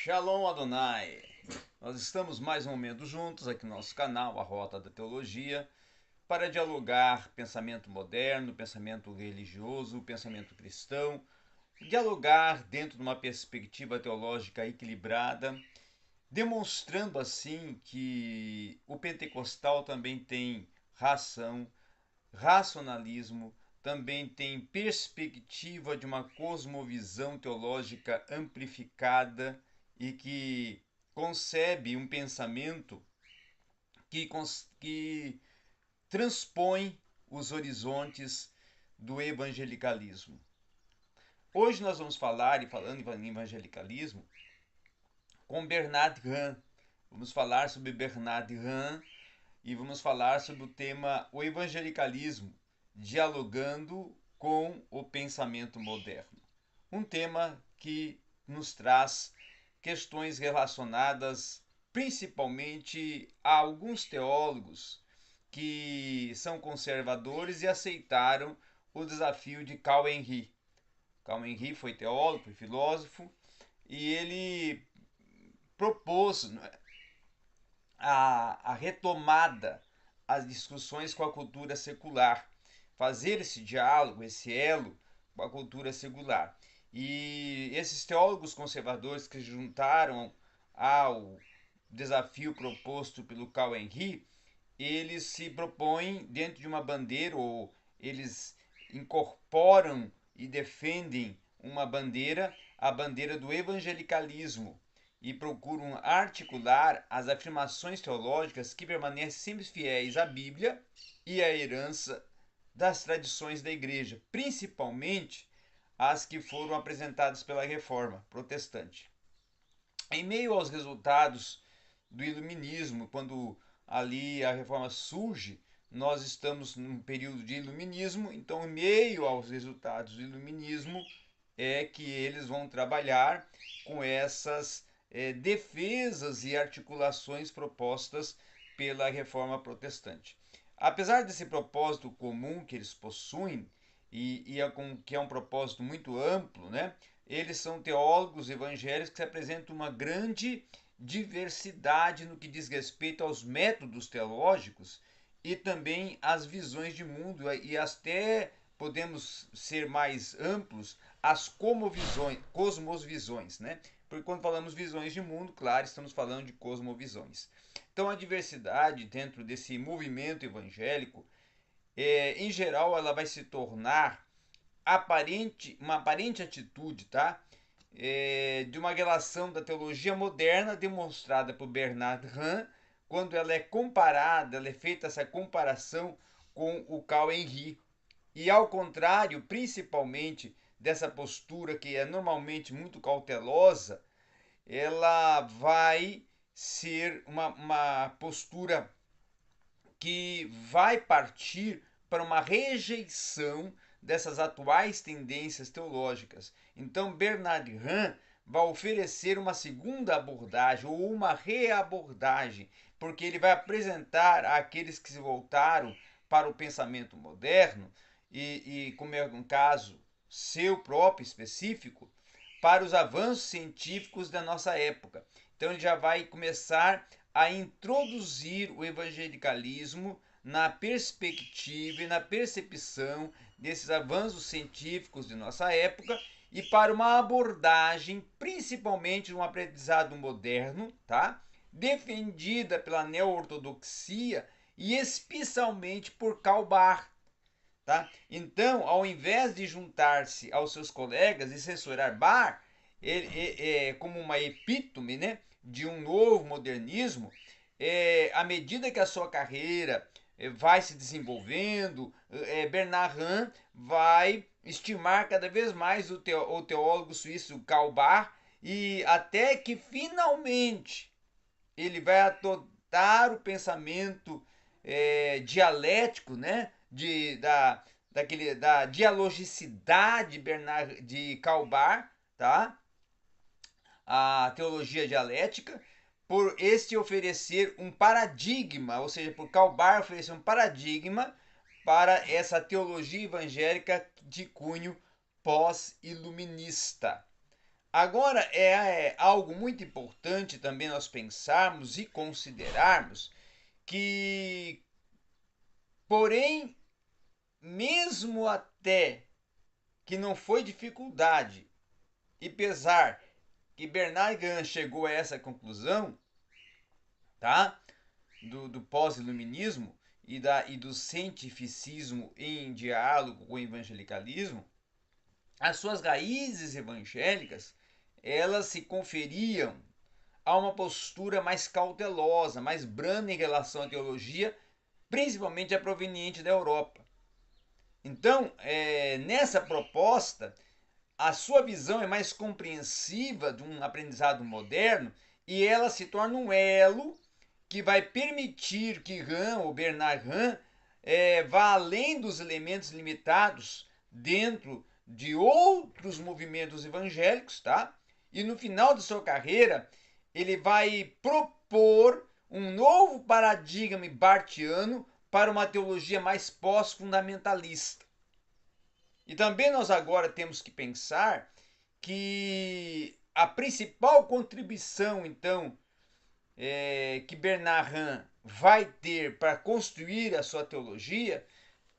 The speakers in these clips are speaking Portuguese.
Shalom Adonai! Nós estamos mais um momento juntos aqui no nosso canal, A Rota da Teologia, para dialogar pensamento moderno, pensamento religioso, pensamento cristão, dialogar dentro de uma perspectiva teológica equilibrada, demonstrando assim que o pentecostal também tem racionalismo, também tem perspectiva de uma cosmovisão teológica amplificada e que concebe um pensamento que transpõe os horizontes do evangelicalismo. Hoje nós vamos falar, e falando em evangelicalismo, com Bernard Rahn. Vamos falar sobre Bernard Rahn e vamos falar sobre o tema o evangelicalismo, dialogando com o pensamento moderno. Um tema que nos traz questões relacionadas principalmente a alguns teólogos que são conservadores e aceitaram o desafio de Carl Henry. Carl Henry foi teólogo, foi filósofo, e ele propôs a retomada às discussões com a cultura secular, fazer esse diálogo, esse elo com a cultura secular. E esses teólogos conservadores que se juntaram ao desafio proposto pelo Carl Henry, eles se propõem dentro de uma bandeira, ou eles incorporam e defendem uma bandeira, a bandeira do evangelicalismo, e procuram articular as afirmações teológicas que permanecem sempre fiéis à Bíblia e à herança das tradições da Igreja, principalmente as que foram apresentadas pela Reforma Protestante. Em meio aos resultados do Iluminismo, quando ali a Reforma surge, nós estamos num período de Iluminismo, então em meio aos resultados do Iluminismo é que eles vão trabalhar com essas defesas e articulações propostas pela Reforma Protestante. Apesar desse propósito comum que eles possuem, que é um propósito muito amplo, né? Eles são teólogos evangélicos que se apresentam uma grande diversidade no que diz respeito aos métodos teológicos e também às visões de mundo, e até podemos ser mais amplos, as cosmovisões, né? Porque quando falamos visões de mundo, claro, estamos falando de cosmovisões. Então a diversidade dentro desse movimento evangélico, em geral, ela vai se tornar uma aparente atitude, tá? De uma relação da teologia moderna demonstrada por Bernard Rahn, quando ela é comparada, ela é feita essa comparação com o Carl Henry. E ao contrário, principalmente dessa postura que é normalmente muito cautelosa, ela vai ser uma postura que vai partir para uma rejeição dessas atuais tendências teológicas. Então, Bernard Rahn vai oferecer uma segunda abordagem ou uma reabordagem, porque ele vai apresentar àqueles que se voltaram para o pensamento moderno, como é um caso seu próprio específico, para os avanços científicos da nossa época. Então ele já vai começar a introduzir o evangelicalismo na perspectiva e na percepção desses avanços científicos de nossa época e para uma abordagem principalmente de um aprendizado moderno, tá? Defendida pela neo-ortodoxia e especialmente por Karl Barth. Tá? Então, ao invés de juntar-se aos seus colegas e censurar Barth, como uma epítome, né, de um novo modernismo, à medida que a sua carreira vai se desenvolvendo, Bernard Rahn vai estimar cada vez mais o teólogo suíço Karl Barth, e até que finalmente ele vai adotar o pensamento dialético, né, da dialogicidade de Karl Barth, tá? A teologia dialética, por este oferecer um paradigma, ou seja, por Karl Barth oferecer um paradigma para essa teologia evangélica de cunho pós-iluminista. Agora é algo muito importante também nós pensarmos e considerarmos que, porém, mesmo até que não foi dificuldade e pesar que Bernard Gans chegou a essa conclusão, tá? Do pós-iluminismo e do cientificismo em diálogo com o evangelicalismo, as suas raízes evangélicas, elas se conferiam a uma postura mais cautelosa, mais branda em relação à teologia, principalmente a proveniente da Europa. Então, nessa proposta, a sua visão é mais compreensiva de um aprendizado moderno e ela se torna um elo que vai permitir que Ram, ou Bernard Ram, vá além dos elementos limitados dentro de outros movimentos evangélicos, tá? E no final de sua carreira, ele vai propor um novo paradigma barthiano para uma teologia mais pós-fundamentalista. E também nós agora temos que pensar que a principal contribuição, então, que Bernard Ram vai ter para construir a sua teologia,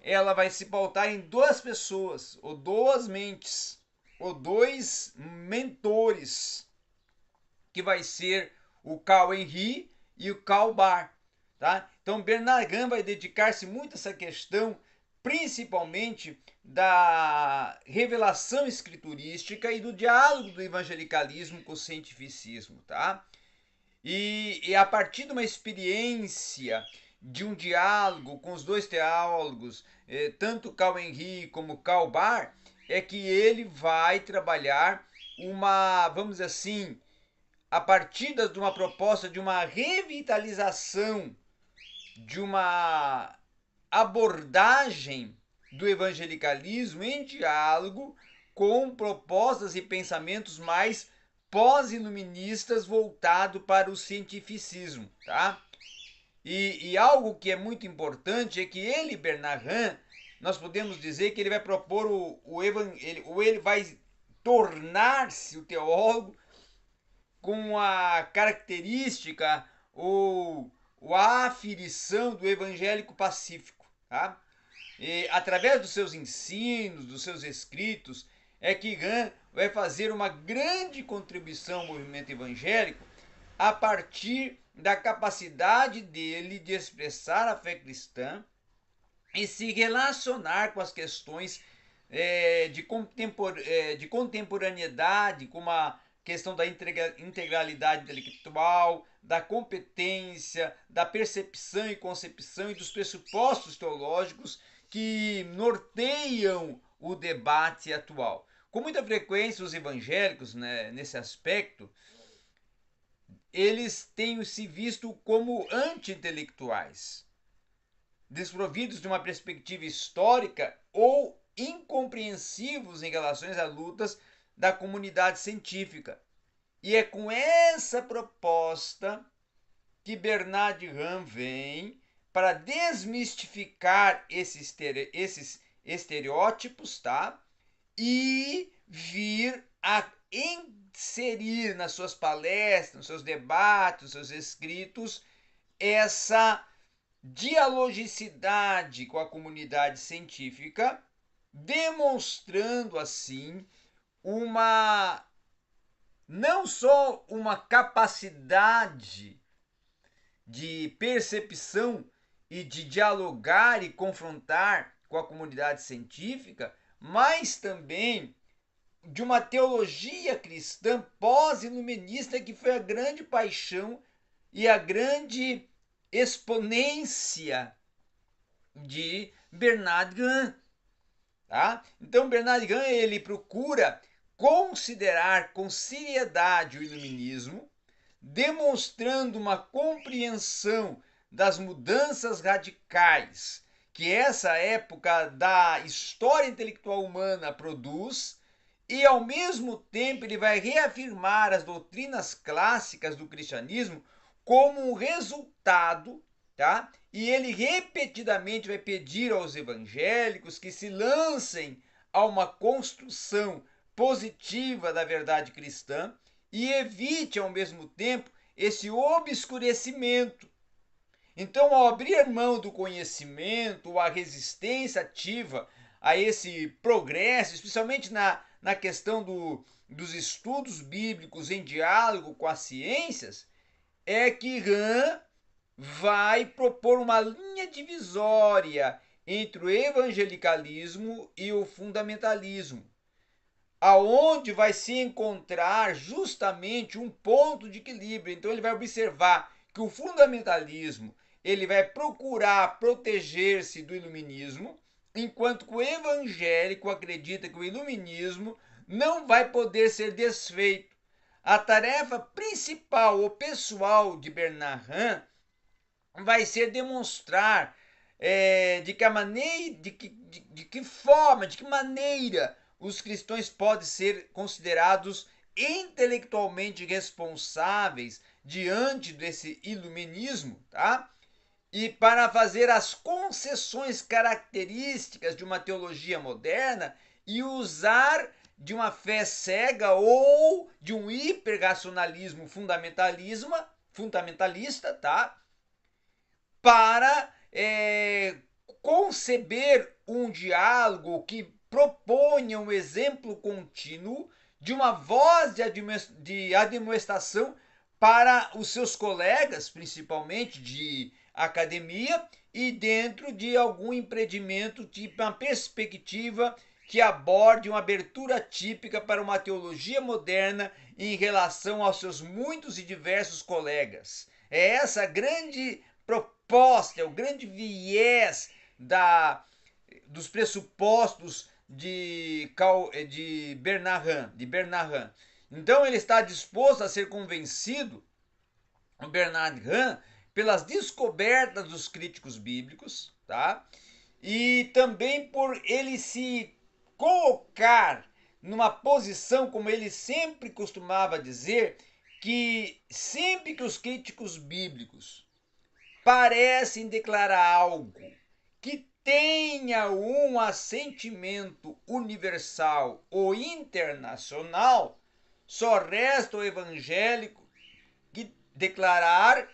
ela vai se pautar em duas pessoas, ou duas mentes, ou dois mentores, que vai ser o Carl Henry e o Karl Barth. Tá? Então Bernard Ram vai dedicar-se muito a essa questão, principalmente da revelação escriturística e do diálogo do evangelicalismo com o cientificismo. Tá? E a partir de uma experiência de um diálogo com os dois teólogos, tanto Karl Henry como Karl Barth, é que ele vai trabalhar uma, vamos dizer assim, a partir de uma proposta de uma revitalização, de uma abordagem do evangelicalismo em diálogo com propostas e pensamentos mais pós-iluministas voltado para o cientificismo, tá? E algo que é muito importante é que ele, Bernard Ram, nós podemos dizer que ele vai propor ele vai tornar-se o teólogo com a característica ou a aferição do evangélico pacífico, tá? E, através dos seus ensinos, dos seus escritos, é que Ram vai fazer uma grande contribuição ao movimento evangélico a partir da capacidade dele de expressar a fé cristã e se relacionar com as questões de contemporaneidade, como a questão da integralidade intelectual, da competência, da percepção e concepção e dos pressupostos teológicos que norteiam o debate atual. Com muita frequência, os evangélicos, né, nesse aspecto, eles têm se visto como anti-intelectuais, desprovidos de uma perspectiva histórica ou incompreensivos em relação às lutas da comunidade científica. E é com essa proposta que Bernard Ram vem para desmistificar esses estereótipos, tá? E vir a inserir nas suas palestras, nos seus debates, nos seus escritos, essa dialogicidade com a comunidade científica, demonstrando assim uma não só uma capacidade de percepção e de dialogar e confrontar com a comunidade científica, mas também de uma teologia cristã pós-iluminista que foi a grande paixão e a grande exponência de Bernard Ram. Tá? Então Bernard Ram ele procura considerar com seriedade o iluminismo, demonstrando uma compreensão das mudanças radicais que essa época da história intelectual humana produz, e ao mesmo tempo ele vai reafirmar as doutrinas clássicas do cristianismo como um resultado, tá? E ele repetidamente vai pedir aos evangélicos que se lancem a uma construção positiva da verdade cristã e evite, ao mesmo tempo, esse obscurecimento. Então, ao abrir mão do conhecimento, a resistência ativa a esse progresso, especialmente na questão dos estudos bíblicos em diálogo com as ciências, é que Rand vai propor uma linha divisória entre o evangelicalismo e o fundamentalismo, aonde vai se encontrar justamente um ponto de equilíbrio. Então ele vai observar que o fundamentalismo ele vai procurar proteger-se do iluminismo, enquanto que o evangélico acredita que o iluminismo não vai poder ser desfeito. A tarefa principal ou pessoal de Bernard Rand vai ser demonstrar de que forma, de que maneira os cristãos podem ser considerados intelectualmente responsáveis diante desse iluminismo, tá? E para fazer as concessões características de uma teologia moderna e usar de uma fé cega ou de um hiperracionalismo fundamentalista, tá? Para conceber um diálogo que proponha um exemplo contínuo de uma voz de admoestação para os seus colegas, principalmente de academia, e dentro de algum empreendimento, tipo uma perspectiva que aborde uma abertura típica para uma teologia moderna em relação aos seus muitos e diversos colegas. É essa a grande proposta, é o grande viés dos pressupostos de Bernard Rand. Então ele está disposto a ser convencido, o Bernard Rand, pelas descobertas dos críticos bíblicos, tá? E também por ele se colocar numa posição, como ele sempre costumava dizer, que sempre que os críticos bíblicos parecem declarar algo que tenha um assentimento universal ou internacional, só resta o evangélico que declarar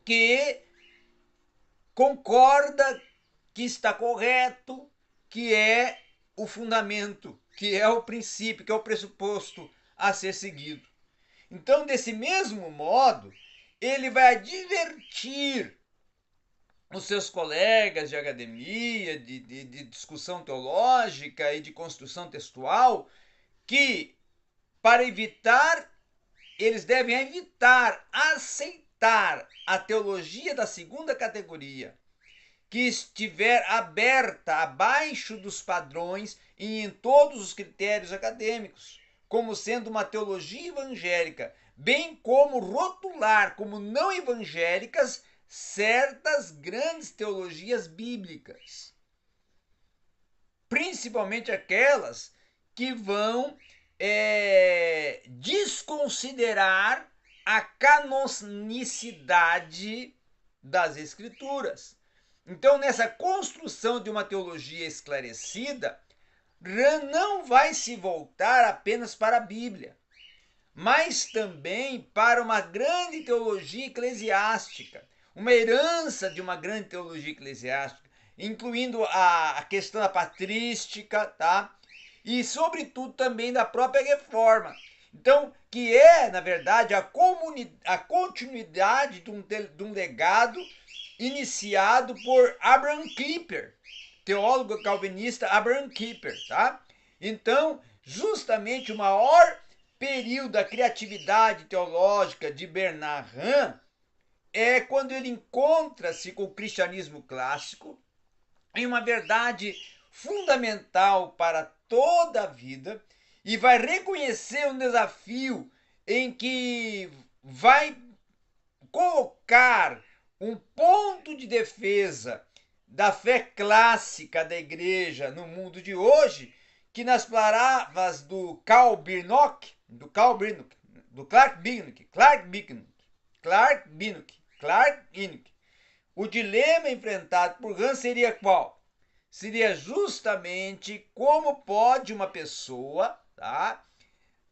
que concorda que está correto, que é o fundamento, que é o princípio, que é o pressuposto a ser seguido. Então, desse mesmo modo, ele vai advertir os seus colegas de academia, de discussão teológica e de construção textual, que para evitar, eles devem evitar aceitar a teologia da segunda categoria, que estiver aberta abaixo dos padrões e em todos os critérios acadêmicos, como sendo uma teologia evangélica, bem como rotular como não evangélicas certas grandes teologias bíblicas, principalmente aquelas que vão desconsiderar a canonicidade das Escrituras. Então, nessa construção de uma teologia esclarecida, Rand não vai se voltar apenas para a Bíblia, mas também para uma grande teologia eclesiástica, uma herança de uma grande teologia eclesiástica, incluindo a questão da patrística, tá? E, sobretudo, também da própria reforma. Então, que é, na verdade, a continuidade de um legado iniciado por Abraham Kuyper, teólogo calvinista Abraham Kuyper, tá? Então, justamente o maior período da criatividade teológica de Bernard Rand é quando ele encontra-se com o cristianismo clássico em uma verdade fundamental para toda a vida e vai reconhecer um desafio em que vai colocar um ponto de defesa da fé clássica da igreja no mundo de hoje, que nas palavras do Clark Binnock, o dilema enfrentado por Rand seria qual? seria justamente como pode uma pessoa, tá,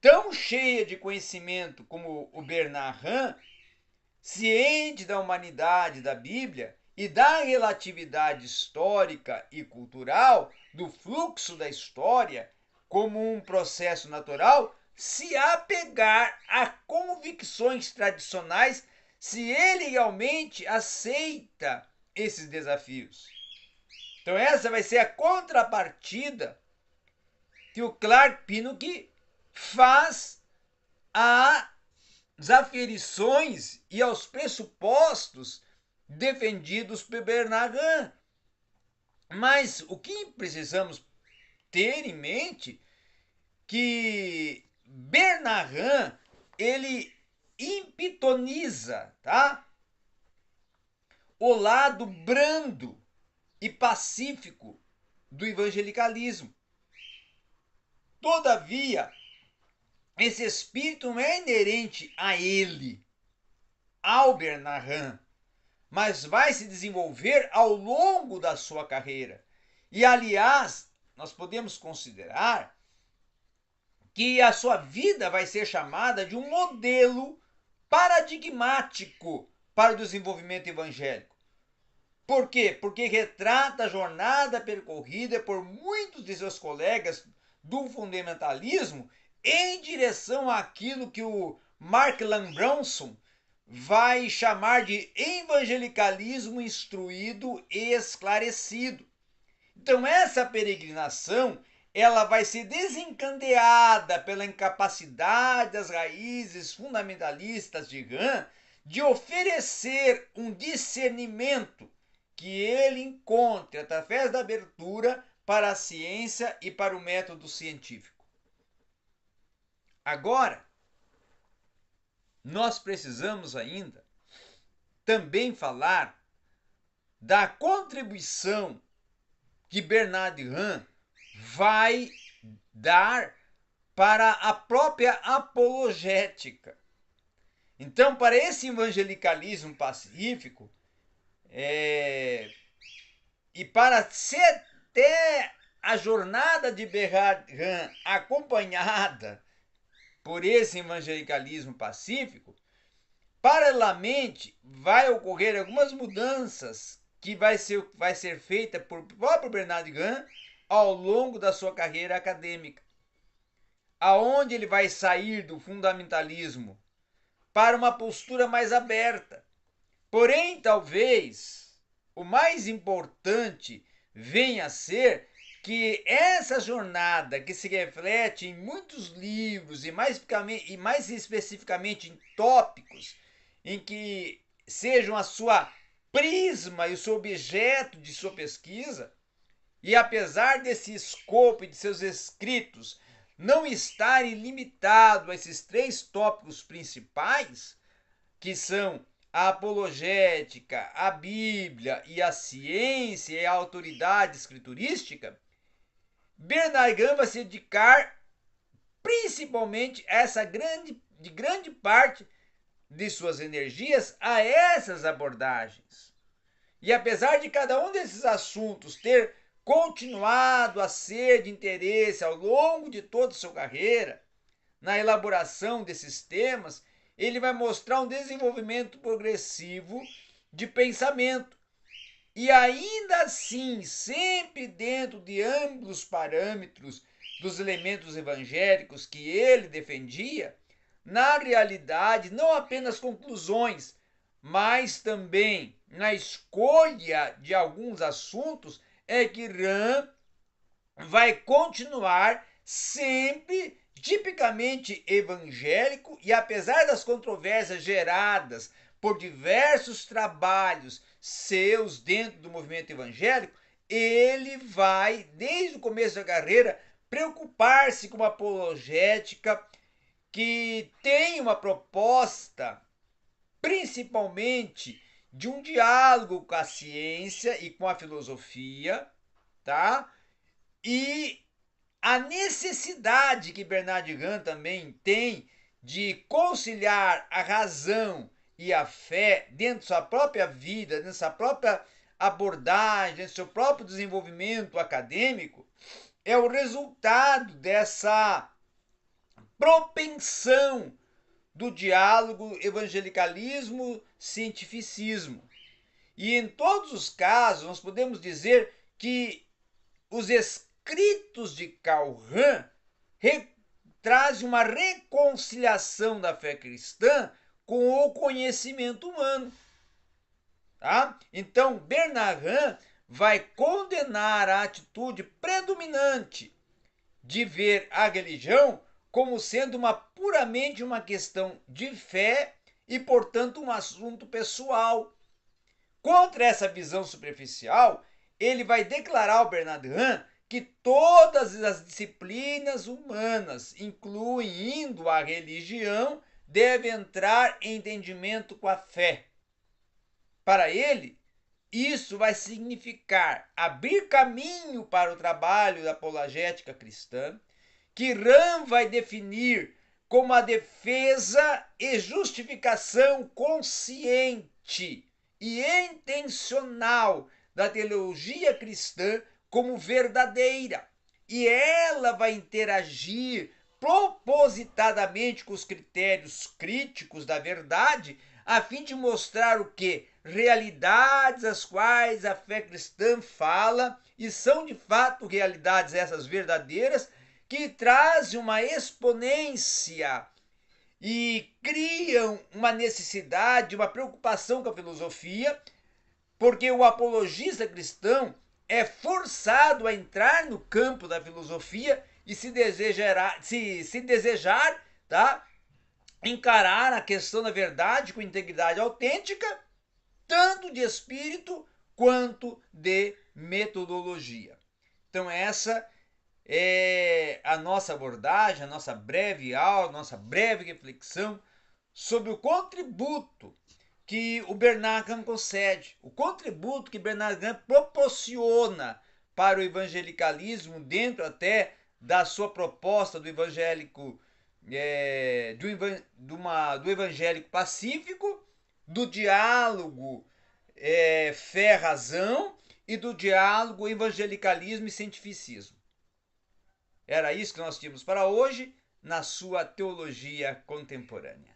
tão cheia de conhecimento como o Bernard Hahn, ciente da humanidade da Bíblia e da relatividade histórica e cultural, do fluxo da história como um processo natural, se apegar a convicções tradicionais, se ele realmente aceita esses desafios. Então essa vai ser a contrapartida que o Clark Pinnock faz às aferições e aos pressupostos defendidos por Bernard Hahn. Mas o que precisamos ter em mente que Bernard Hahn, ele impitoniza, tá, o lado brando e pacífico do evangelicalismo. Todavia, esse espírito não é inerente a ele, ao Bernard Hahn, mas vai se desenvolver ao longo da sua carreira. E, aliás, nós podemos considerar que a sua vida vai ser chamada de um modelo paradigmático para o desenvolvimento evangélico. Por quê? Porque retrata a jornada percorrida por muitos de seus colegas do fundamentalismo em direção àquilo que o Mark Lambronson vai chamar de evangelicalismo instruído e esclarecido. Então essa peregrinação, ela vai ser desencadeada pela incapacidade das raízes fundamentalistas de Hahn de oferecer um discernimento que ele encontre através da abertura para a ciência e para o método científico. Agora, nós precisamos ainda também falar da contribuição que Bernard Hahn vai dar para a própria apologética. Então, para esse evangelicalismo pacífico, e para ser até a jornada de Bernard Hahn acompanhada por esse evangelicalismo pacífico, paralelamente vai ocorrer algumas mudanças que vai ser feita por próprio Bernard Hahn ao longo da sua carreira acadêmica, aonde ele vai sair do fundamentalismo para uma postura mais aberta. Porém, talvez o mais importante venha a ser que essa jornada, que se reflete em muitos livros e mais especificamente em tópicos em que sejam a sua prisma e o seu objeto de sua pesquisa, e apesar desse escopo e de seus escritos não estarem limitados a esses 3 tópicos principais, que são a apologética, a Bíblia e a ciência e a autoridade escriturística, Bernard Hahn vai se dedicar principalmente de grande parte de suas energias a essas abordagens. E apesar de cada um desses assuntos ter continuado a ser de interesse ao longo de toda a sua carreira, na elaboração desses temas, ele vai mostrar um desenvolvimento progressivo de pensamento. E ainda assim, sempre dentro de amplos parâmetros dos elementos evangélicos que ele defendia, na realidade, não apenas conclusões, mas também na escolha de alguns assuntos, é que Hahn vai continuar sempre tipicamente evangélico e, apesar das controvérsias geradas por diversos trabalhos seus dentro do movimento evangélico, ele vai, desde o começo da carreira, preocupar-se com uma apologética que tem uma proposta principalmente de um diálogo com a ciência e com a filosofia, tá? E a necessidade que Bernard Hahn também tem de conciliar a razão e a fé dentro da sua própria vida, dentro da sua própria abordagem, seu próprio desenvolvimento acadêmico, é o resultado dessa propensão do diálogo evangelicalismo-cientificismo. E em todos os casos, nós podemos dizer que os escritos de Karl Rahn trazem uma reconciliação da fé cristã com o conhecimento humano. Tá? Então, Bernard Rahn vai condenar a atitude predominante de ver a religião como sendo puramente uma questão de fé e, portanto, um assunto pessoal. Contra essa visão superficial, ele vai declarar ao Bernard Rahn que todas as disciplinas humanas, incluindo a religião, devem entrar em entendimento com a fé. Para ele, isso vai significar abrir caminho para o trabalho da apologética cristã, que Rahn vai definir como a defesa e justificação consciente e intencional da teologia cristã como verdadeira. E ela vai interagir propositadamente com os critérios críticos da verdade, a fim de mostrar o que? Realidades as quais a fé cristã fala, e são de fato realidades essas verdadeiras, que trazem uma exponência e criam uma necessidade, uma preocupação com a filosofia, porque o apologista cristão é forçado a entrar no campo da filosofia e se desejar, tá? Encarar a questão da verdade com integridade autêntica, tanto de espírito quanto de metodologia. Então essa é a nossa abordagem, a nossa breve aula, a nossa breve reflexão sobre o contributo que o Bernard Rahn concede, o contributo que Bernard Rahn proporciona para o evangelicalismo dentro até da sua proposta do evangélico do evangélico pacífico, do diálogo fé-razão e do diálogo evangelicalismo e cientificismo. Era isso que nós tínhamos para hoje na sua teologia contemporânea.